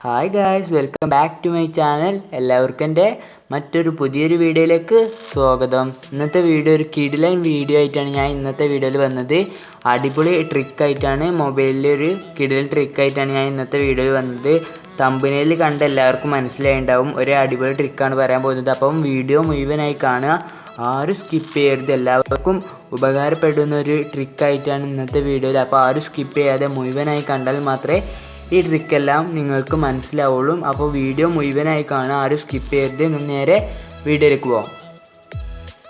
Hi guys, welcome back to my channel. എല്ലാവർക്കും എൻ്റെ മറ്റൊരു പുതിയൊരു വീഡിയോയിലേക്ക് സ്വാഗതം. ഇന്നത്തെ വീഡിയോ ഒരു കിടിലൻ വീഡിയോ ആയിട്ടാണ് ഞാൻ ഇന്നത്തെ വീഡിയോയിൽ വന്നത്. അടിപൊളി ട്രിക്കായിട്ടാണ്, മൊബൈലിലൊരു കിടിലൻ ട്രിക്കായിട്ടാണ് ഞാൻ ഇന്നത്തെ വീഡിയോയിൽ വന്നത്. തമ്പനയിൽ കണ്ട് എല്ലാവർക്കും മനസ്സിലായിട്ടുണ്ടാവും, ഒരു അടിപൊളി ട്രിക്കാണ് പറയാൻ പോകുന്നത്. അപ്പം വീഡിയോ മുഴുവനായി കാണുക, ആരും സ്കിപ്പ് ചെയ്യരുത്. എല്ലാവർക്കും ഉപകാരപ്പെടുന്ന ഒരു ട്രിക്കായിട്ടാണ് ഇന്നത്തെ വീഡിയോയിൽ. അപ്പോൾ ആരും സ്കിപ്പ് ചെയ്യാതെ മുഴുവനായി കണ്ടാൽ മാത്രമേ ഈ ട്രിക്കെല്ലാം നിങ്ങൾക്ക് മനസ്സിലാവുള്ളൂ. അപ്പോൾ വീഡിയോ മുഴുവനായി കാണാൻ ആരും സ്കിപ്പ് ചെയ്യരുത്. നേരെ വീഡിയോയിലേക്ക് പോകാം.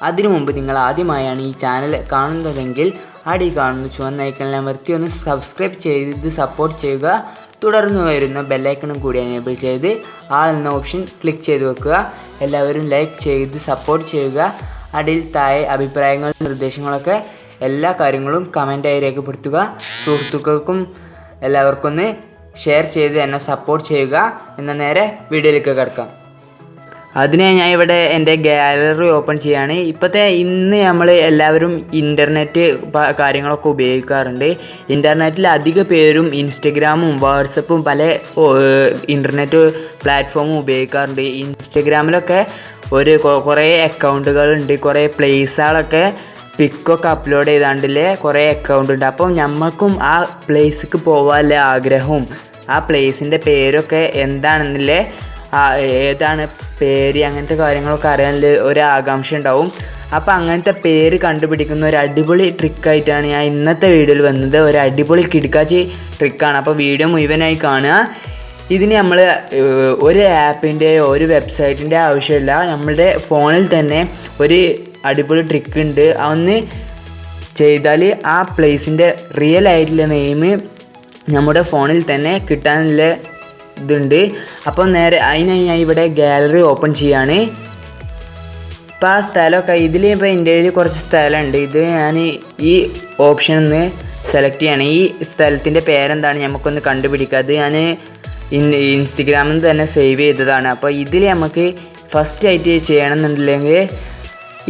അതിനു മുമ്പ് നിങ്ങൾ ആദ്യമായാണ് ഈ ചാനൽ കാണുന്നതെങ്കിൽ അടി കാണുന്ന ചുവന്ന ഐക്കണിൽ അമർത്തി ഒന്ന് സബ്സ്ക്രൈബ് ചെയ്ത് സപ്പോർട്ട് ചെയ്യുക. തുടർന്ന് വരുന്ന ബെല്ലൈക്കണും കൂടി എനേബിൾ ചെയ്ത് ആൾ എന്ന ഓപ്ഷൻ ക്ലിക്ക് ചെയ്ത് വെക്കുക. എല്ലാവരും ലൈക്ക് ചെയ്ത് സപ്പോർട്ട് ചെയ്യുക. അടിയിൽ താഴെ അഭിപ്രായങ്ങളും നിർദ്ദേശങ്ങളൊക്കെ എല്ലാ കാര്യങ്ങളും കമൻറ്റായി രേഖപ്പെടുത്തുക. സുഹൃത്തുക്കൾക്കും എല്ലാവർക്കും ഒന്ന് ഷെയർ ചെയ്ത് എന്നെ സപ്പോർട്ട് ചെയ്യുക. എന്നാൽ നേരെ വീഡിയോയിലേക്ക് കിടക്കാം. അതിനെ ഞാൻ ഇവിടെ എൻ്റെ ഗാലറി ഓപ്പൺ ചെയ്യുകയാണ്. ഇന്ന് നമ്മൾ എല്ലാവരും ഇൻ്റർനെറ്റ് കാര്യങ്ങളൊക്കെ ഉപയോഗിക്കാറുണ്ട്. ഇൻ്റർനെറ്റിൽ അധിക പേരും ഇൻസ്റ്റഗ്രാമും വാട്സപ്പും പല ഇൻ്റർനെറ്റ് പ്ലാറ്റ്ഫോമും ഉപയോഗിക്കാറുണ്ട്. ഇൻസ്റ്റഗ്രാമിലൊക്കെ കുറേ അക്കൗണ്ടുകളുണ്ട്, കുറേ പ്ലേസുകളൊക്കെ പിക്കൊക്കെ അപ്ലോഡ് ചെയ്താണ്ടില്ലേ കുറേ അക്കൗണ്ട് ഉണ്ട്. അപ്പം നമ്മൾക്കും ആ പ്ലേസിലേക്ക് പോകാനുള്ള ആഗ്രഹവും ആ പ്ലേസിൻ്റെ പേരൊക്കെ എന്താണെന്നില്ലേ, ഏതാണ് പേര്, അങ്ങനത്തെ കാര്യങ്ങളൊക്കെ അറിയാനുള്ള ഒരു ആകാംക്ഷ ഉണ്ടാവും. അപ്പോൾ അങ്ങനത്തെ പേര് കണ്ടുപിടിക്കുന്ന ഒരു അടിപൊളി ട്രിക്കായിട്ടാണ് ഞാൻ ഇന്നത്തെ വീഡിയോയിൽ വന്നത്. ഒരു അടിപൊളി കിടുക്കാച്ചി ട്രിക്കാണ്. അപ്പോൾ വീഡിയോ മുഴുവനായി കാണുക. ഇതിന് നമ്മൾ ഒരു ആപ്പിൻ്റെയോ ഒരു വെബ്സൈറ്റിൻ്റെ ആവശ്യമില്ല. നമ്മളുടെ ഫോണിൽ തന്നെ ഒരു അടിപൊളി ട്രിക്ക് ഉണ്ട്. അതൊന്ന് ചെയ്താൽ ആ പ്ലേസിൻ്റെ റിയൽ ആയിട്ടുള്ള നെയിം നമ്മുടെ ഫോണിൽ തന്നെ കിട്ടാനുള്ള ഇതുണ്ട്. അപ്പം നേരെ അതിനായി ഞാൻ ഇവിടെ ഗാലറി ഓപ്പൺ ചെയ്യാണ്. ഇപ്പോൾ ആ സ്ഥലമൊക്കെ ഇപ്പോൾ ഇന്ത്യയിൽ കുറച്ച് സ്ഥലമുണ്ട്. ഇത് ഞാൻ ഈ ഓപ്ഷനിൽ നിന്ന് സെലക്ട് ചെയ്യാണ്. ഈ സ്ഥലത്തിൻ്റെ പേരെന്താണ് നമുക്കൊന്ന് കണ്ടുപിടിക്കുക. അത് ഞാൻ ഇൻസ്റ്റഗ്രാമിൽ നിന്ന് തന്നെ സേവ് ചെയ്തതാണ്. അപ്പോൾ ഇതിൽ നമുക്ക് ഫസ്റ്റ് ആയിട്ട് ചെയ്യണമെന്നുണ്ടെങ്കിൽ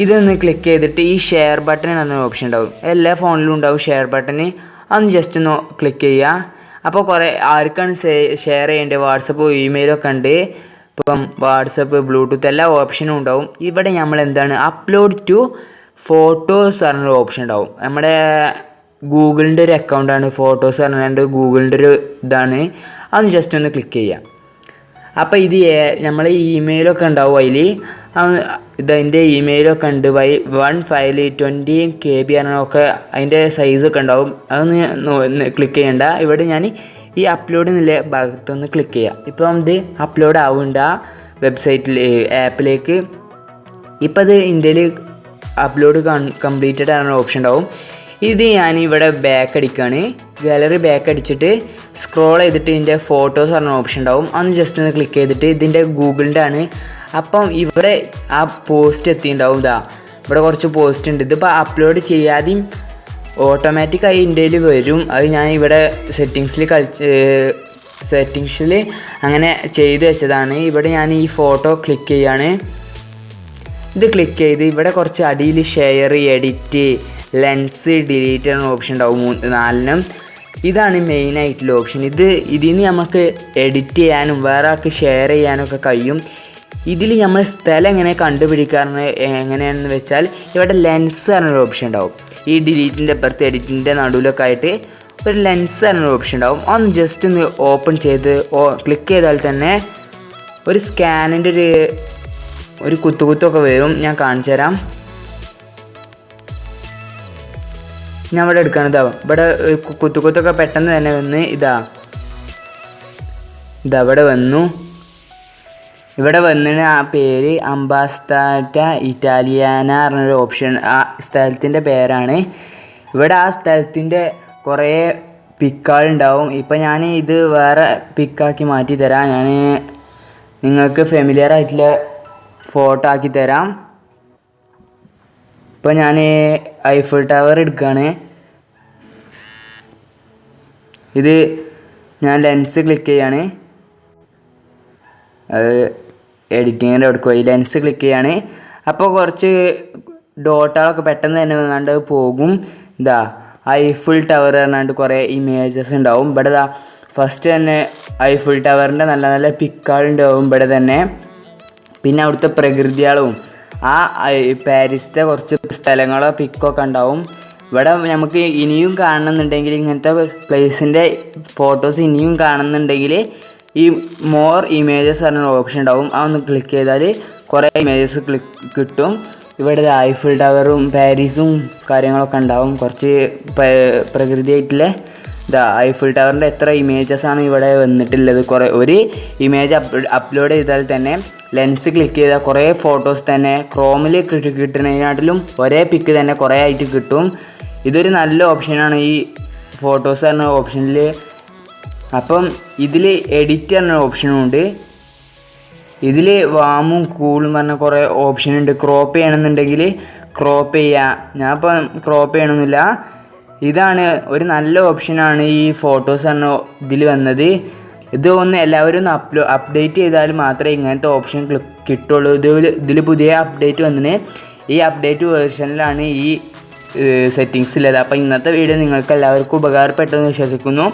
ഇതൊന്ന് ക്ലിക്ക് ചെയ്തിട്ട് ഈ ഷെയർ ബട്ടൺ എന്നൊരു ഓപ്ഷൻ ഉണ്ടാവും. എല്ലാ ഫോണിലും ഉണ്ടാവും ഷെയർ ബട്ടൺ. അതൊന്ന് ജസ്റ്റ് ഒന്ന് ക്ലിക്ക് ചെയ്യുക. അപ്പോൾ ആർക്കാണ് ഷെയർ ചെയ്യേണ്ടത്, വാട്സപ്പ് ഇമെയിലൊക്കെ ഉണ്ട്. ഇപ്പം വാട്സപ്പ് ബ്ലൂടൂത്ത് എല്ലാ ഓപ്ഷനും ഉണ്ടാവും. ഇവിടെ നമ്മൾ എന്താണ് അപ്ലോഡ് ടു ഫോട്ടോസ് പറഞ്ഞൊരു ഓപ്ഷൻ ഉണ്ടാവും. നമ്മുടെ ഗൂഗിളിൻ്റെ ഒരു അക്കൗണ്ടാണ് ഫോട്ടോസ് പറഞ്ഞുകൊണ്ട് ഗൂഗിളിൻ്റെ ഒരു ഇതാണ്. അതൊന്ന് ജസ്റ്റ് ഒന്ന് ക്ലിക്ക് ചെയ്യുക. അപ്പോൾ ഇത് നമ്മൾ ഇമെയിലൊക്കെ ഉണ്ടാവും. ഇതിൻ്റെ ഇമെയിലൊക്കെ ഉണ്ട്. 1 ഫയൽ 20 KB ഒക്കെ അതിൻ്റെ സൈസൊക്കെ ഉണ്ടാവും. അതൊന്ന് ക്ലിക്ക് ചെയ്യണ്ട. ഇവിടെ ഞാൻ ഈ അപ്ലോഡ് എന്നുള്ള ഭാഗത്തൊന്ന് ക്ലിക്ക് ചെയ്യാം. ഇപ്പം ഇത് അപ്ലോഡ് ആവുന്നുണ്ട് ആ വെബ്സൈറ്റിൽ, ആപ്പിലേക്ക്. ഇപ്പം അത് ഇന്ത്യയിൽ അപ്ലോഡ് കംപ്ലീറ്റഡ് ആണ് ഓപ്ഷൻ ഉണ്ടാവും. ഇത് ഞാൻ ഇവിടെ ബാക്ക് അടിക്കുകയാണ്. ഗാലറി ബാക്ക് അടിച്ചിട്ട് സ്ക്രോൾ ചെയ്തിട്ട് ഇതിൻ്റെ ഫോട്ടോസ് പറഞ്ഞ ഓപ്ഷൻ ഉണ്ടാവും. അതൊന്ന് ജസ്റ്റ് ഒന്ന് ക്ലിക്ക് ചെയ്തിട്ട് ഇതിൻ്റെ ഗൂഗിളിൻ്റെ ആണ്. അപ്പം ഇവിടെ ആ പോസ്റ്റ് എത്തിയിട്ടുണ്ടാവും. ഇവിടെ കുറച്ച് പോസ്റ്റ് ഉണ്ട്. ഇതിപ്പോൾ അപ്ലോഡ് ചെയ്യാതെയും ഓട്ടോമാറ്റിക്കായി ഇന്ത്യയിൽ വരും. അത് ഞാൻ ഇവിടെ സെറ്റിങ്സിൽ അങ്ങനെ ചെയ്ത് വെച്ചതാണ്. ഇവിടെ ഞാൻ ഈ ഫോട്ടോ ക്ലിക്ക് ചെയ്യാണ്. ഇത് ക്ലിക്ക് ചെയ്ത് ഇവിടെ കുറച്ച് അടിയിൽ ഷെയർ, എഡിറ്റ്, ലെൻസ്, ഡിലീറ്റ് എന്ന ഓപ്ഷൻ ഉണ്ടാവും. 4 ഇതാണ് മെയിനായിട്ടുള്ള ഓപ്ഷൻ. ഇതിന് നമുക്ക് എഡിറ്റ് ചെയ്യാനും വേറെ ആൾക്ക് ഷെയർ ചെയ്യാനൊക്കെ കഴിയും. ഇതിൽ നമ്മൾ സ്ഥലം എങ്ങനെ കണ്ടുപിടിക്കാറുണ്ട് എങ്ങനെയാണെന്ന് വെച്ചാൽ ഇവിടെ ലെൻസ് പറഞ്ഞൊരു ഓപ്ഷൻ ഉണ്ടാവും. ഈ ഡിലീറ്റിൻ്റെ അപ്പുറത്ത് എഡിറ്റിൻ്റെ നടുവിലൊക്കെ ആയിട്ട് ഒരു ലെൻസ് പറഞ്ഞൊരു ഓപ്ഷൻ ഉണ്ടാവും. ഒന്ന് ജസ്റ്റ് ഒന്ന് ഓപ്പൺ ചെയ്ത് ക്ലിക്ക് ചെയ്താൽ തന്നെ ഒരു സ്കാനിൻ്റെ ഒരു കുത്തുകുത്തൊക്കെ വരും. ഞാൻ കാണിച്ചു തരാം. ഞാൻ ഇവിടെ എടുക്കാനിതാവും. ഇവിടെ കുത്തുകുത്തൊക്കെ പെട്ടെന്ന് തന്നെ വന്ന് ഇവിടെ വന്നു. ഇവിടെ വന്നിട്ട് ആ പേര് അംബാസ്റ്റാറ്റ ഇറ്റാലിയാന പറഞ്ഞൊരു ഓപ്ഷൻ ആ സ്ഥലത്തിൻ്റെ പേരാണ്. ഇവിടെ ആ സ്ഥലത്തിൻ്റെ കുറേ പിക്കുകളുണ്ടാവും. ഇപ്പം ഞാൻ ഇത് വേറെ പിക്കാക്കി മാറ്റി തരാം. ഞാൻ നിങ്ങൾക്ക് ഫെമിലിയർ ആയിട്ടുള്ള ഫോട്ടോ ആക്കി തരാം. ഇപ്പോൾ ഞാൻ ഐഫിൾ ടവർ എടുക്കുകയാണ്. ഇത് ഞാൻ ലെൻസ് ക്ലിക്ക് ചെയ്യാണ്. അത് എഡിറ്റിങ്ങിൻ്റെ എടുക്കുക. ഈ ലെൻസ് ക്ലിക്ക് ചെയ്യാണ്. അപ്പോൾ കുറച്ച് ഡോട്ടുകളൊക്കെ പെട്ടെന്ന് തന്നെ വന്നാണ്ട് പോകും. ഐഫിൾ ടവർ പറഞ്ഞാണ്ട് കുറേ ഇമേജസ് ഉണ്ടാവും. ഇവിടെ ഫസ്റ്റ് തന്നെ ഐഫിൾ ടവറിൻ്റെ നല്ല നല്ല പിക്കുകളുണ്ടാവും ഇവിടെ തന്നെ. പിന്നെ അവിടുത്തെ പ്രകൃതികളും ആ പാരീസിലത്തെ കുറച്ച് സ്ഥലങ്ങളോ പിക്കൊക്കെ ഉണ്ടാവും. ഇവിടെ നമുക്ക് ഇനിയും കാണണമെന്നുണ്ടെങ്കിൽ ഇങ്ങനത്തെ പ്ലേസിൻ്റെ ഫോട്ടോസ് ഇനിയും കാണുന്നുണ്ടെങ്കിൽ ഈ മോർ ഇമേജസ് പറഞ്ഞ ഓപ്ഷൻ ഉണ്ടാവും. അതൊന്ന് ക്ലിക്ക് ചെയ്താൽ കുറേ ഇമേജസ് കിട്ടും. ഇവിടെ ഐഫിൾ ടവറും പാരീസും കാര്യങ്ങളൊക്കെ ഉണ്ടാവും. കുറച്ച് പ്രകൃതിയായിട്ടുള്ള ഐഫിൾ ടവറിൻ്റെ എത്ര ഇമേജസാണ് ഇവിടെ വന്നിട്ടുള്ളത്. ഒരു ഇമേജ് അപ്ലോഡ് ചെയ്താൽ തന്നെ ലെൻസ് ക്ലിക്ക് ചെയ്താൽ കുറേ ഫോട്ടോസ് തന്നെ ക്രോമിൽ കിട്ടുന്നതിനാട്ടിലും ഒരേ പിക്ക് തന്നെ കുറേ ആയിട്ട് കിട്ടും. ഇതൊരു നല്ല ഓപ്ഷനാണ് ഈ ഫോട്ടോസ് പറഞ്ഞ ഓപ്ഷനിൽ. അപ്പം ഇതിൽ എഡിറ്റ് പറഞ്ഞ ഓപ്ഷനും ഉണ്ട്. ഇതിൽ വാമും കൂളും പറഞ്ഞ കുറേ ഓപ്ഷനുണ്ട്. ക്രോപ്പ് ചെയ്യണമെന്നുണ്ടെങ്കിൽ ക്രോപ്പ് ചെയ്യാം. ഞാൻ ഇപ്പം ക്രോപ്പ് ചെയ്യണമെന്നില്ല. ഇതാണ് ഒരു നല്ല ഓപ്ഷനാണ് ഈ ഫോട്ടോസ് പറഞ്ഞ ഇതിൽ വന്നത്. ഇതൊന്ന് എല്ലാവരും ഒന്ന് അപ്ഡേറ്റ് ചെയ്താൽ മാത്രമേ ഇങ്ങനത്തെ ഓപ്ഷൻ കിട്ടുള്ളൂ. ഇതിൽ പുതിയ അപ്ഡേറ്റ് വന്നിന്. ഈ അപ്ഡേറ്റ് വേർഷനിലാണ് ഈ സെറ്റിങ്സ് ഉള്ളത്. അപ്പോൾ ഇന്നത്തെ വീഡിയോ നിങ്ങൾക്ക് എല്ലാവർക്കും ഉപകാരപ്പെട്ടെന്ന് വിശ്വസിക്കുന്നു.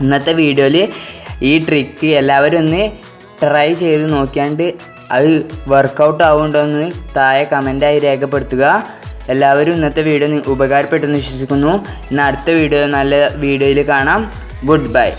ഇന്നത്തെ വീഡിയോയിൽ ഈ ട്രിക്ക് എല്ലാവരും ഒന്ന് ട്രൈ ചെയ്ത് നോക്കിയാണ്ട് അത് വർക്കൗട്ട് ആവുന്നുണ്ടോ എന്ന് താഴെ കമൻറ്റായി രേഖപ്പെടുത്തുക. എല്ലാവരും ഇന്നത്തെ വീഡിയോ ഉപകാരപ്പെട്ടെന്ന് വിശ്വസിക്കുന്നു. ഇന്ന് അടുത്ത നല്ല വീഡിയോയിൽ കാണാം. Good bye.